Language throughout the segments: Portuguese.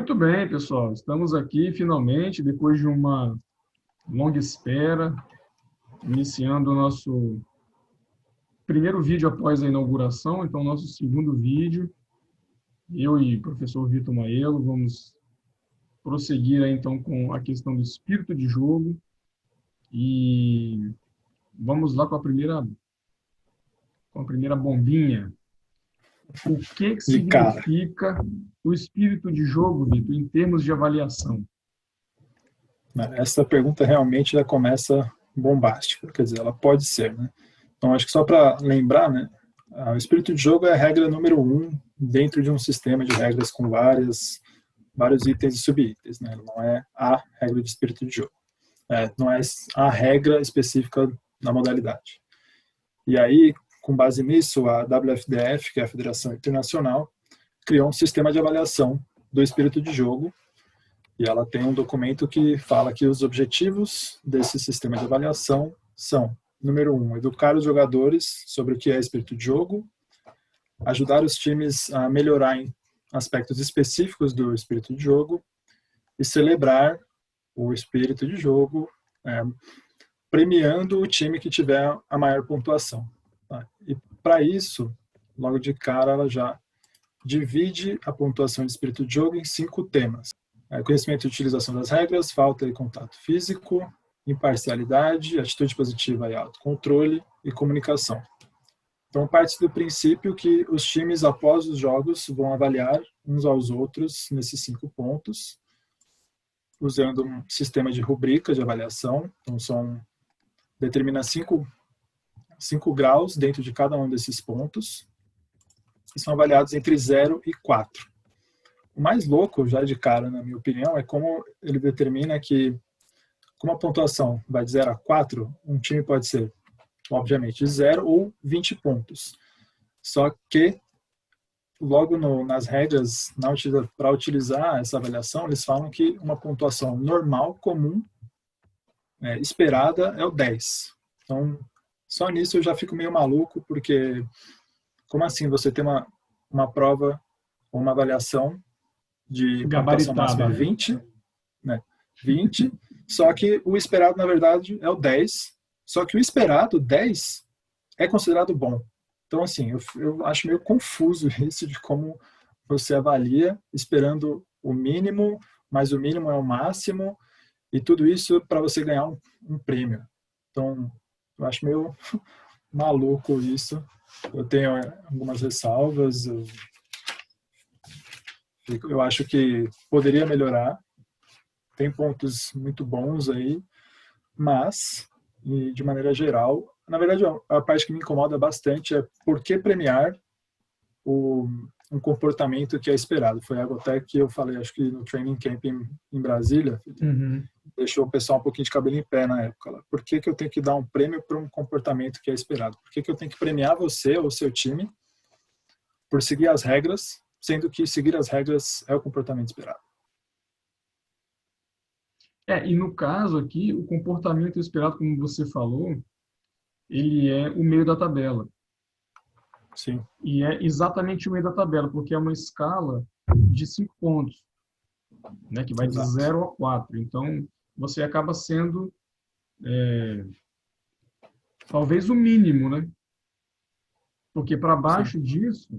Muito bem, pessoal. Estamos aqui finalmente, depois de uma longa espera, iniciando o nosso primeiro vídeo após a inauguração, então nosso segundo vídeo. Eu e o professor Vitor Maelo vamos prosseguir aí, então com a questão do espírito de jogo e vamos lá com a primeira bombinha. O que De cara. significa o espírito de jogo, Vitor, em termos de avaliação? Essa pergunta realmente já começa bombástica, quer dizer, ela pode ser, né? Então, acho que só para lembrar, né, o espírito de jogo é a regra número 1 dentro de um sistema de regras com vários itens e subitens, né? Não é a regra de espírito de jogo. Não é a regra específica da modalidade. E aí, com base nisso, a WFDF, que é a Federação Internacional, criou um sistema de avaliação do espírito de jogo. E ela tem um documento que fala que os objetivos desse sistema de avaliação são, número 1, educar os jogadores sobre o que é espírito de jogo, ajudar os times a melhorar em aspectos específicos do espírito de jogo e celebrar o espírito de jogo, premiando o time que tiver a maior pontuação. Tá? E para isso, logo de cara, ela já divide a pontuação de espírito de jogo em 5 temas. Conhecimento e utilização das regras, falta e contato físico, imparcialidade, atitude positiva e autocontrole e comunicação. Então, parte do princípio que os times, após os jogos, vão avaliar uns aos outros nesses 5 pontos, usando um sistema de rubrica de avaliação. Então, determina 5 graus dentro de cada um desses pontos, e são avaliados entre 0 e 4. O mais louco, já de cara, na minha opinião, é como ele determina que, como a pontuação vai de 0 a 4, um time pode ser, obviamente, de 0 ou 20 pontos. Só que, logo nas regras, para utilizar essa avaliação, eles falam que uma pontuação normal, comum, esperada, é o 10. Então, só nisso eu já fico meio maluco, porque como assim você tem uma prova ou uma avaliação de pontuação máxima é 20, né? 20, só que o esperado, na verdade, é o 10, só que o esperado, 10, é considerado bom. Então, assim, eu acho meio confuso isso de como você avalia esperando o mínimo, mas o mínimo é o máximo, e tudo isso para você ganhar um prêmio. Então, eu acho meio maluco isso. Eu tenho algumas ressalvas, eu acho que poderia melhorar, tem pontos muito bons aí, mas, de maneira geral, na verdade, a parte que me incomoda bastante é por que premiar um comportamento que é esperado. Foi algo até que eu falei, acho que no Training Camp em Brasília, deixou o pessoal um pouquinho de cabelo em pé na época. Lá. Por que eu tenho que dar um prêmio para um comportamento que é esperado? Por que eu tenho que premiar você ou o seu time por seguir as regras, sendo que seguir as regras é o comportamento esperado? E no caso aqui, o comportamento esperado, como você falou, ele é o meio da tabela. Sim. E é exatamente o meio da tabela, porque é uma escala de 5 pontos, né, que vai de 0 a 4. Então, você acaba sendo talvez o mínimo, né? Porque para baixo disso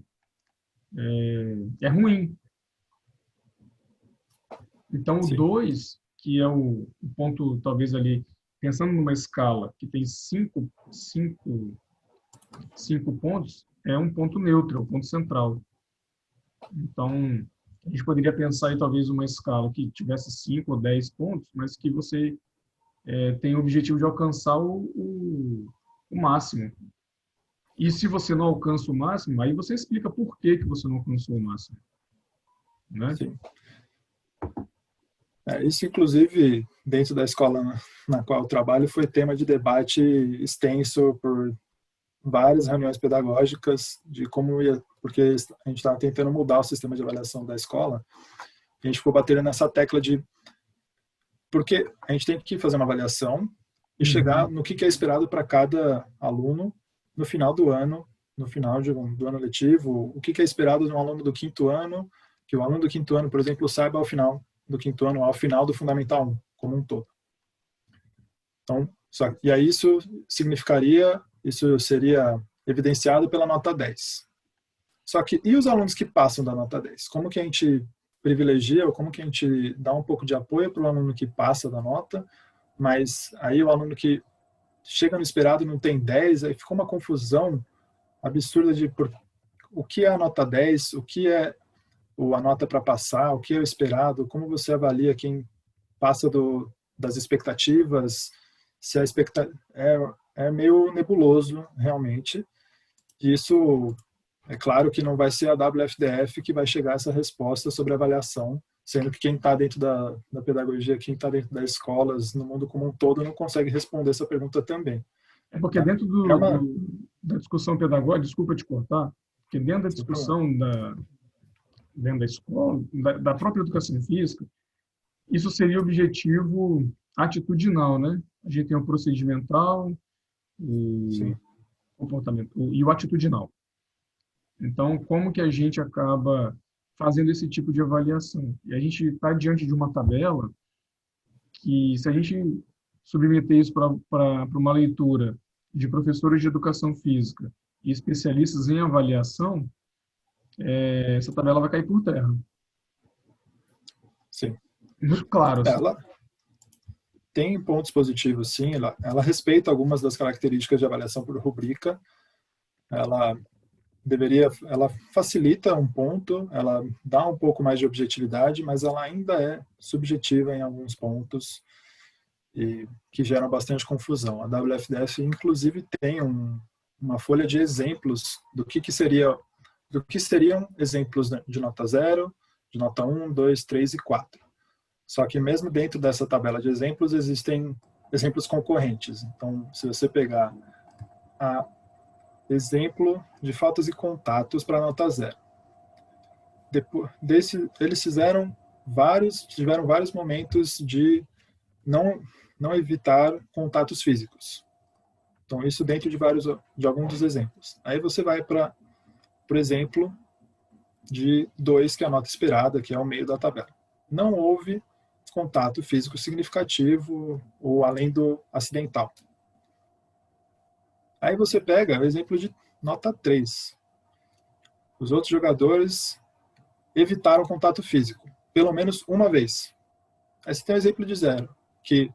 é ruim. Então, o 2, que é o ponto, talvez ali, pensando numa escala que tem 5 pontos, é um ponto neutro, é um ponto central. Então, a gente poderia pensar em talvez uma escala que tivesse 5 ou 10 pontos, mas que você tem o objetivo de alcançar o máximo. E se você não alcança o máximo, aí você explica por que você não alcançou o máximo. Né? Sim. Isso, inclusive, dentro da escola na qual eu trabalho, foi tema de debate extenso por várias reuniões pedagógicas de como ia, porque a gente estava tentando mudar o sistema de avaliação da escola, e a gente ficou batendo nessa tecla de porque a gente tem que fazer uma avaliação e chegar no que é esperado para cada aluno no final do ano, no final do ano letivo, o que é esperado de um aluno do 5º ano que o aluno do quinto ano, por exemplo, saiba ao final do quinto ano, ao final do Fundamental 1, como um todo. Então, e aí isso seria evidenciado pela nota 10. Só que, e os alunos que passam da nota 10? Como que a gente privilegia, ou como que a gente dá um pouco de apoio para o aluno que passa da nota, mas aí o aluno que chega no esperado não tem 10, aí ficou uma confusão absurda de o que é a nota 10, o que é a nota para passar, o que é o esperado, como você avalia quem passa das expectativas, se a expectativa é meio nebuloso realmente. E isso, é claro que não vai ser a WFDF que vai chegar a essa resposta sobre avaliação, sendo que quem está dentro da pedagogia, quem está dentro das escolas, no mundo como um todo, não consegue responder essa pergunta também. É porque dentro da discussão pedagógica, desculpa te cortar, porque dentro da discussão dentro da escola, da própria educação física, isso seria objetivo atitudinal, né? A gente tem o procedimental, o comportamento e o atitudinal. Então, como que a gente acaba fazendo esse tipo de avaliação? E a gente está diante de uma tabela que, se a gente submeter isso para uma leitura de professores de educação física e especialistas em avaliação, essa tabela vai cair por terra. Sim. Muito claro. Assim. Ela tem pontos positivos, sim. Ela respeita algumas das características de avaliação por rubrica. Ela facilita um ponto, ela dá um pouco mais de objetividade, mas ela ainda é subjetiva em alguns pontos e que geram bastante confusão. A WFDF, inclusive, tem uma folha de exemplos do que seriam exemplos de nota 0, de nota 1, 2, 3 e 4. Só que mesmo dentro dessa tabela de exemplos existem exemplos concorrentes. Então, se você pegar exemplo de faltas e contatos para nota 0. Eles tiveram vários momentos de não evitar contatos físicos. Então, isso dentro de alguns dos exemplos. Aí você vai para, por exemplo, de 2, que é a nota esperada, que é o meio da tabela. Não houve contato físico significativo ou além do acidental. Aí você pega o exemplo de nota 3. Os outros jogadores evitaram contato físico, pelo menos uma vez. Aí você tem o exemplo de 0, que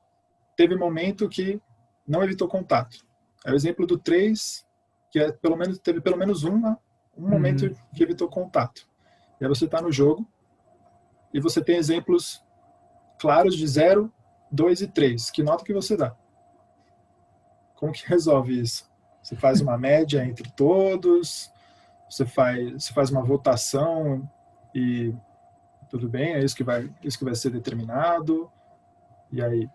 teve momento que não evitou contato. É o exemplo do 3, que teve pelo menos um momento que evitou contato. E aí você está no jogo e você tem exemplos claros de 0, 2 e 3. Que nota que você dá? Como que resolve isso? Você faz uma média entre todos, você faz uma votação e tudo bem, é isso que vai ser determinado. E aí,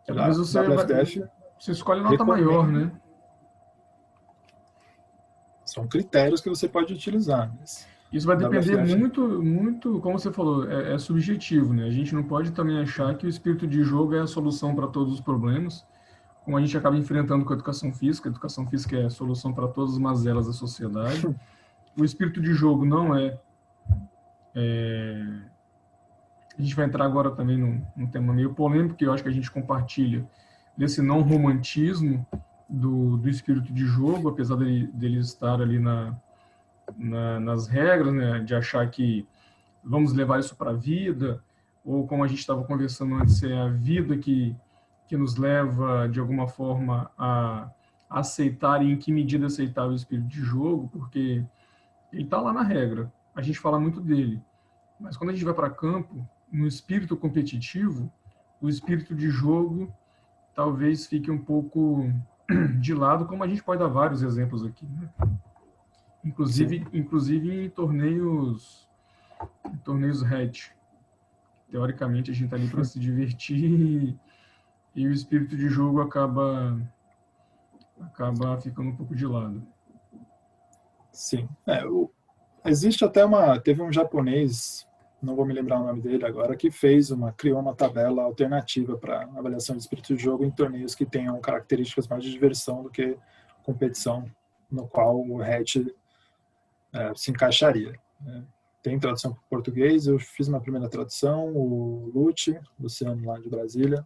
talvez você escolhe a nota maior, né? São critérios que você pode utilizar. Isso vai depender muito, como você falou, é subjetivo, né? A gente não pode também achar que o espírito de jogo é a solução para todos os problemas, como a gente acaba enfrentando com a educação física. A educação física é a solução para todas as mazelas da sociedade. O espírito de jogo não é... A gente vai entrar agora também num tema meio polêmico, que eu acho que a gente compartilha desse não romantismo do espírito de jogo, apesar dele estar ali nas regras, né, de achar que vamos levar isso para a vida, ou como a gente estava conversando antes, é a vida que nos leva, de alguma forma, a aceitar e em que medida aceitar o espírito de jogo, porque ele está lá na regra, a gente fala muito dele. Mas quando a gente vai para campo, no espírito competitivo, o espírito de jogo talvez fique um pouco de lado, como a gente pode dar vários exemplos aqui, né? Inclusive em torneios hatch. Teoricamente, a gente está ali para se divertir e o espírito de jogo acaba ficando um pouco de lado. Sim. Existe até teve um japonês, não vou me lembrar o nome dele agora, que criou uma tabela alternativa para avaliação de espírito de jogo em torneios que tenham características mais de diversão do que competição, no qual o hatch se encaixaria. tem tradução para o português, eu fiz uma primeira tradução, o Luciano lá de Brasília,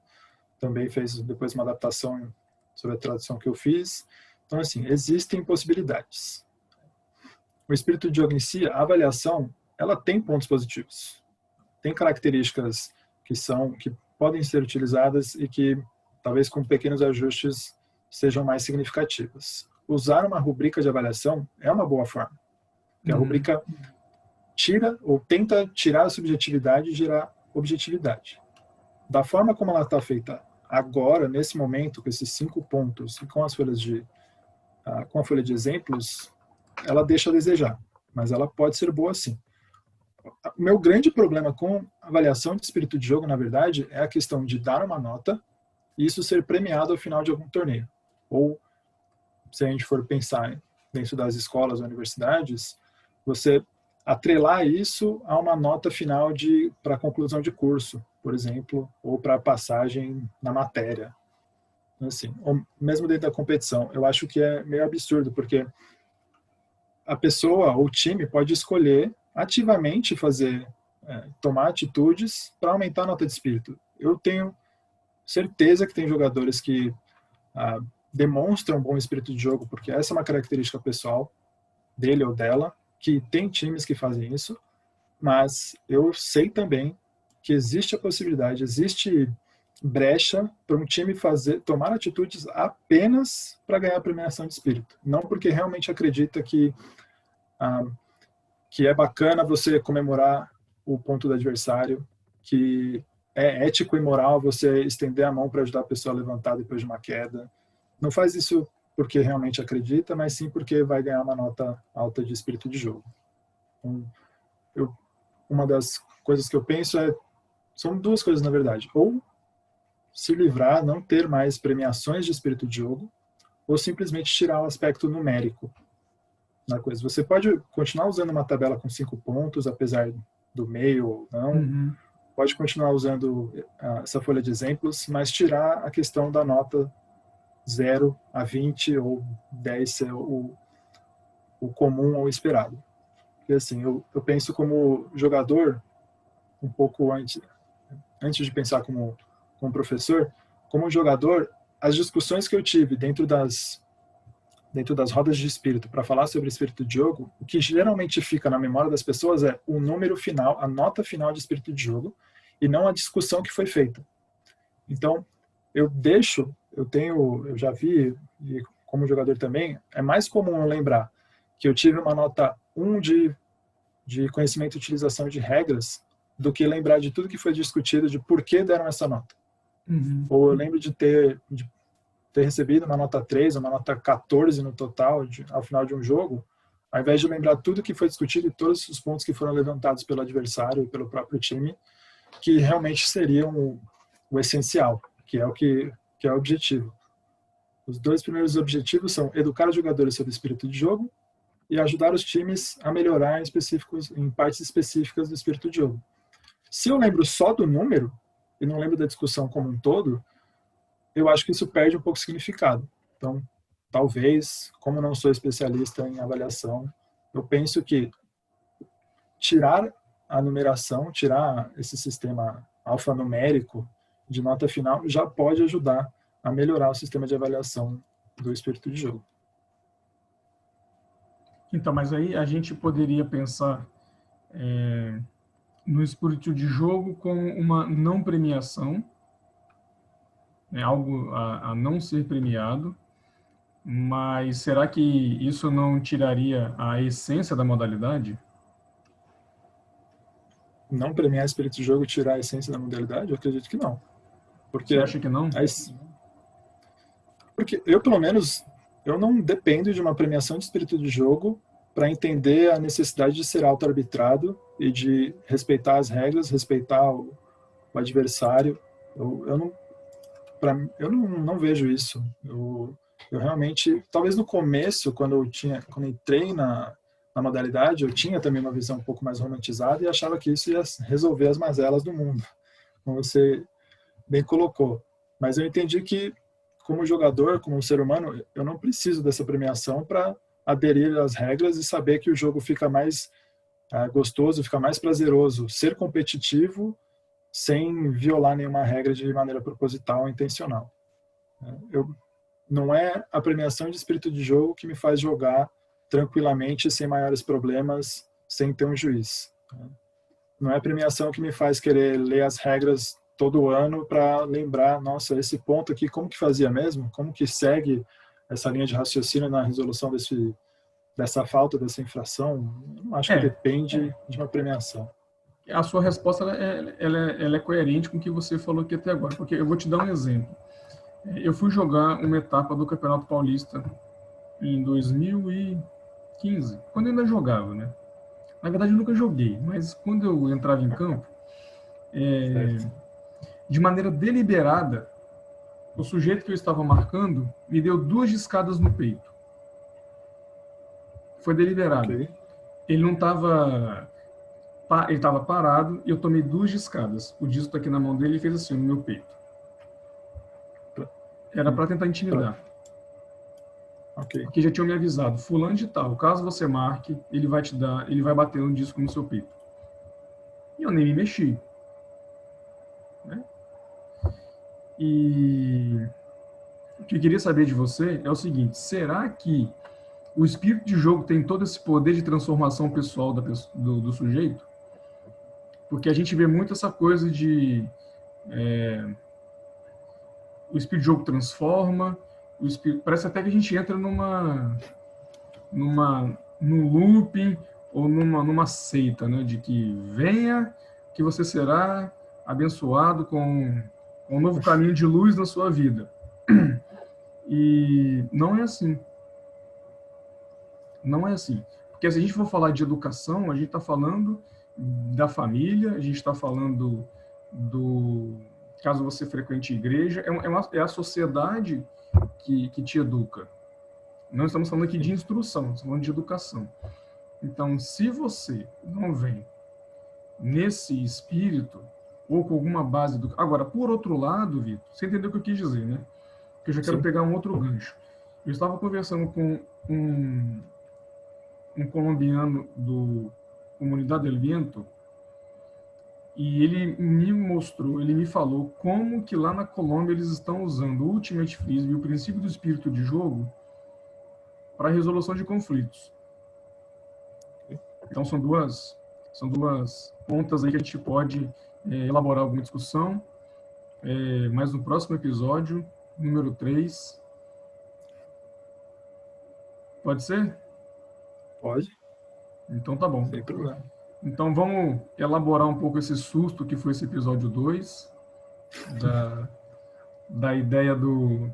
também fez depois uma adaptação sobre a tradução que eu fiz. Então, assim, existem possibilidades. O espírito de jogo em si, a avaliação, ela tem pontos positivos. Tem características que podem ser utilizadas e que, talvez com pequenos ajustes, sejam mais significativas. Usar uma rubrica de avaliação é uma boa forma. Porque a rubrica tira ou tenta tirar a subjetividade e gerar objetividade. Da forma como ela está feita agora, nesse momento, com esses 5 pontos e com as folhas com a folha de exemplos, ela deixa a desejar, mas ela pode ser boa sim. O meu grande problema com avaliação de espírito de jogo, na verdade, é a questão de dar uma nota e isso ser premiado ao final de algum torneio. Ou, se a gente for pensar dentro das escolas ou universidades, você atrelar isso a uma nota final para conclusão de curso, por exemplo, ou para passagem na matéria. Assim, ou mesmo dentro da competição, eu acho que é meio absurdo, porque a pessoa ou o time pode escolher ativamente tomar atitudes para aumentar a nota de espírito. Eu tenho certeza que tem jogadores que demonstram bom espírito de jogo, porque essa é uma característica pessoal dele ou dela, que tem times que fazem isso, mas eu sei também que existe a possibilidade, existe brecha para um time tomar atitudes apenas para ganhar a premiação de espírito, não porque realmente acredita que é bacana você comemorar o ponto do adversário, que é ético e moral você estender a mão para ajudar a pessoa a levantar depois de uma queda. Não faz isso porque realmente acredita, mas sim porque vai ganhar uma nota alta de espírito de jogo. Então, uma das coisas que eu penso são 2 coisas, na verdade. Ou se livrar, não ter mais premiações de espírito de jogo, ou simplesmente tirar o aspecto numérico na coisa. Você pode continuar usando uma tabela com 5 pontos, apesar do meio ou não. Pode continuar usando essa folha de exemplos, mas tirar a questão da nota 0 a 20 ou 10 ser o comum ou esperado. Porque assim, eu penso como jogador, um pouco antes de pensar como professor, como jogador, as discussões que eu tive dentro das rodas de espírito para falar sobre espírito de jogo, o que geralmente fica na memória das pessoas é o número final, a nota final de espírito de jogo, e não a discussão que foi feita. Então, eu já vi, e como jogador também, é mais comum eu lembrar que eu tive uma nota 1 de conhecimento e utilização de regras do que lembrar de tudo que foi discutido, de por que deram essa nota. Ou eu lembro de ter recebido uma nota 3, uma nota 14 no total, ao final de um jogo, ao invés de lembrar tudo que foi discutido e todos os pontos que foram levantados pelo adversário e pelo próprio time, que realmente seriam o essencial, que é o objetivo. Os 2 primeiros objetivos são educar os jogadores sobre o espírito de jogo e ajudar os times a melhorar em partes específicas do espírito de jogo. Se eu lembro só do número e não lembro da discussão como um todo, eu acho que isso perde um pouco o significado. Então, talvez, como não sou especialista em avaliação, eu penso que tirar a numeração, tirar esse sistema alfanumérico de nota final, já pode ajudar a melhorar o sistema de avaliação do espírito de jogo. Então, mas aí a gente poderia pensar no espírito de jogo como uma não premiação, algo a não ser premiado, mas será que isso não tiraria a essência da modalidade? Não premiar espírito de jogo e tirar a essência da modalidade? Eu acredito que não. Porque Você acha que não? Porque eu, pelo menos, eu não dependo de uma premiação de espírito de jogo para entender a necessidade de ser auto-arbitrado e de respeitar as regras, respeitar o adversário. Eu não vejo isso. Eu realmente, talvez no começo, quando eu entrei na modalidade, eu tinha também uma visão um pouco mais romantizada e achava que isso ia resolver as mazelas do mundo, como você bem colocou. Mas eu entendi que, como jogador, como ser humano, eu não preciso dessa premiação para aderir às regras e saber que o jogo fica mais gostoso, fica mais prazeroso ser competitivo sem violar nenhuma regra de maneira proposital ou intencional. Não é a premiação de espírito de jogo que me faz jogar tranquilamente, sem maiores problemas, sem ter um juiz. Não é a premiação que me faz querer ler as regras todo ano para lembrar, nossa, esse ponto aqui, como que fazia mesmo? Como que segue essa linha de raciocínio na resolução dessa falta, dessa infração? Eu não acho que depende de uma premiação. A sua resposta ela é coerente com o que você falou aqui até agora, porque eu vou te dar um exemplo. Eu fui jogar uma etapa do Campeonato Paulista em 2015, quando eu ainda jogava, né? Na verdade, eu nunca joguei, mas quando eu entrava em campo, de maneira deliberada, o sujeito que eu estava marcando me deu 2 discadas no peito. Foi deliberado. Okay. Ele não estava... Ele estava parado e eu tomei 2 discadas. O disco está aqui na mão dele e fez assim no meu peito. Era para tentar intimidar. Okay. Porque já tinham me avisado, fulano de tal, caso você marque, ele vai bater um disco no seu peito. E eu nem me mexi. Né? E o que eu queria saber de você é o seguinte, será que o espírito de jogo tem todo esse poder de transformação pessoal do sujeito? Porque a gente vê muito essa coisa de... o espírito de jogo transforma, parece até que a gente entra num looping ou numa seita, né? De que venha, que você será abençoado com um novo caminho de luz na sua vida. E não é assim. Não é assim. Porque se a gente for falar de educação, a gente está falando da família, a gente está falando caso você frequente igreja, é a sociedade que te educa. Não estamos falando aqui de instrução, estamos falando de educação. Então, se você não vem nesse espírito, ou com alguma base do... Agora, por outro lado, Vitor, você entendeu o que eu quis dizer, né? Porque eu já quero pegar um outro gancho. Eu estava conversando com um colombiano do Comunidade del Viento, e ele me falou como que lá na Colômbia eles estão usando o Ultimate Frisbee, o princípio do espírito de jogo, para a resolução de conflitos. Então são duas pontas aí que a gente pode elaborar alguma discussão, mas no próximo episódio, número 3. Pode ser? Pode. Então tá bom. Sem problema. Então vamos elaborar um pouco esse susto que foi esse episódio 2, da ideia do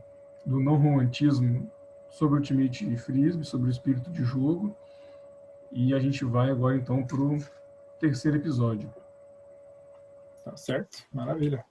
não romantismo sobre o Ultimate Frisbee, sobre o espírito de jogo. E a gente vai agora então para o 3º episódio. Tá certo? Maravilha.